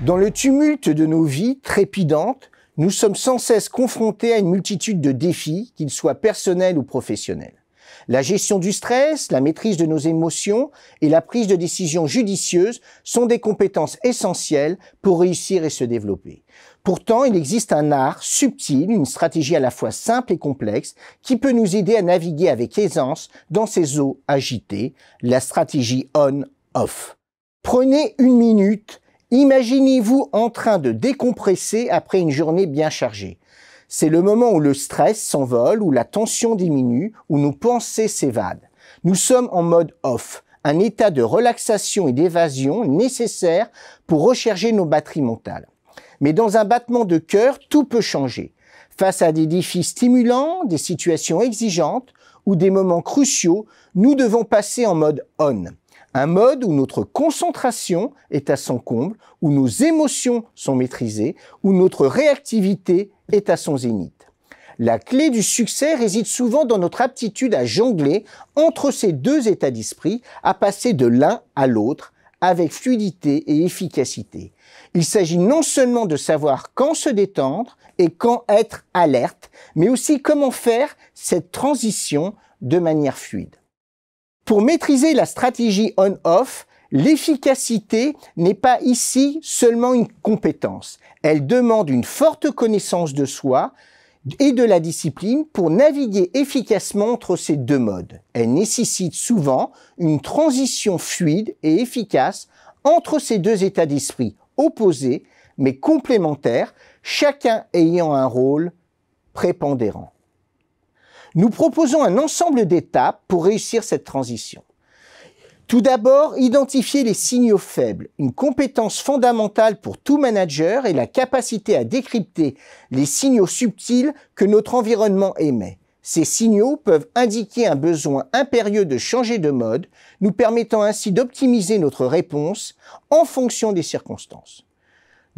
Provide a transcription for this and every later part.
Dans le tumulte de nos vies trépidantes, nous sommes sans cesse confrontés à une multitude de défis, qu'ils soient personnels ou professionnels. La gestion du stress, la maîtrise de nos émotions et la prise de décisions judicieuses sont des compétences essentielles pour réussir et se développer. Pourtant, il existe un art subtil, une stratégie à la fois simple et complexe qui peut nous aider à naviguer avec aisance dans ces eaux agitées, la stratégie on-off. Prenez une minute. Imaginez-vous en train de décompresser après une journée bien chargée. C'est le moment où le stress s'envole, où la tension diminue, où nos pensées s'évadent. Nous sommes en mode off, un état de relaxation et d'évasion nécessaire pour recharger nos batteries mentales. Mais dans un battement de cœur, tout peut changer. Face à des défis stimulants, des situations exigeantes ou des moments cruciaux, nous devons passer en mode on. Un mode où notre concentration est à son comble, où nos émotions sont maîtrisées, où notre réactivité est à son zénith. La clé du succès réside souvent dans notre aptitude à jongler entre ces deux états d'esprit, à passer de l'un à l'autre avec fluidité et efficacité. Il s'agit non seulement de savoir quand se détendre et quand être alerte, mais aussi comment faire cette transition de manière fluide. Pour maîtriser la stratégie on-off, l'efficacité n'est pas ici seulement une compétence. Elle demande une forte connaissance de soi et de la discipline pour naviguer efficacement entre ces deux modes. Elle nécessite souvent une transition fluide et efficace entre ces deux états d'esprit opposés mais complémentaires, chacun ayant un rôle prépondérant. Nous proposons un ensemble d'étapes pour réussir cette transition. Tout d'abord, identifier les signaux faibles. Une compétence fondamentale pour tout manager est la capacité à décrypter les signaux subtils que notre environnement émet. Ces signaux peuvent indiquer un besoin impérieux de changer de mode, nous permettant ainsi d'optimiser notre réponse en fonction des circonstances.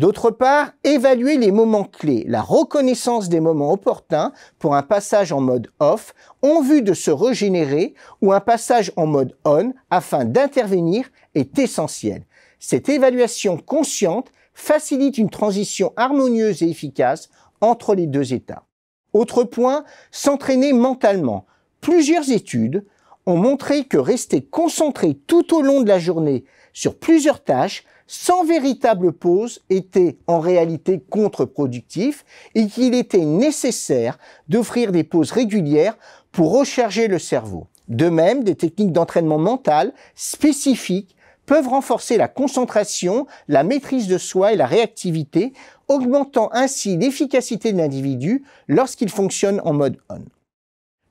D'autre part, évaluer les moments clés, la reconnaissance des moments opportuns pour un passage en mode off en vue de se régénérer ou un passage en mode on afin d'intervenir est essentiel. Cette évaluation consciente facilite une transition harmonieuse et efficace entre les deux états. Autre point, s'entraîner mentalement. Plusieurs études ont montré que rester concentré tout au long de la journée sur plusieurs tâches sans véritable pause était en réalité contre-productif et qu'il était nécessaire d'offrir des pauses régulières pour recharger le cerveau. De même, des techniques d'entraînement mental spécifiques peuvent renforcer la concentration, la maîtrise de soi et la réactivité, augmentant ainsi l'efficacité de l'individu lorsqu'il fonctionne en mode on.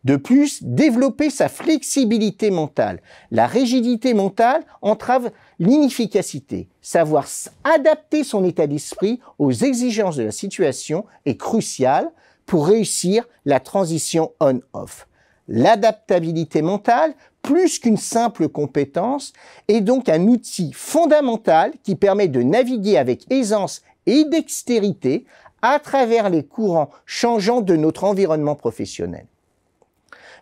De plus, développer sa flexibilité mentale. La rigidité mentale entrave l'inefficacité. Savoir adapter son état d'esprit aux exigences de la situation est crucial pour réussir la transition on-off. L'adaptabilité mentale, plus qu'une simple compétence, est donc un outil fondamental qui permet de naviguer avec aisance et dextérité à travers les courants changeants de notre environnement professionnel.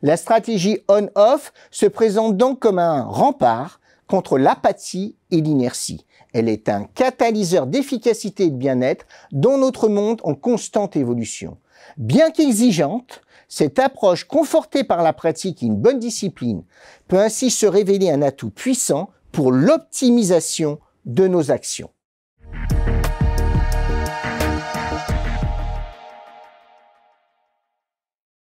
La stratégie on-off se présente donc comme un rempart contre l'apathie et l'inertie. Elle est un catalyseur d'efficacité et de bien-être dans notre monde en constante évolution. Bien qu'exigeante, cette approche confortée par la pratique et une bonne discipline peut ainsi se révéler un atout puissant pour l'optimisation de nos actions.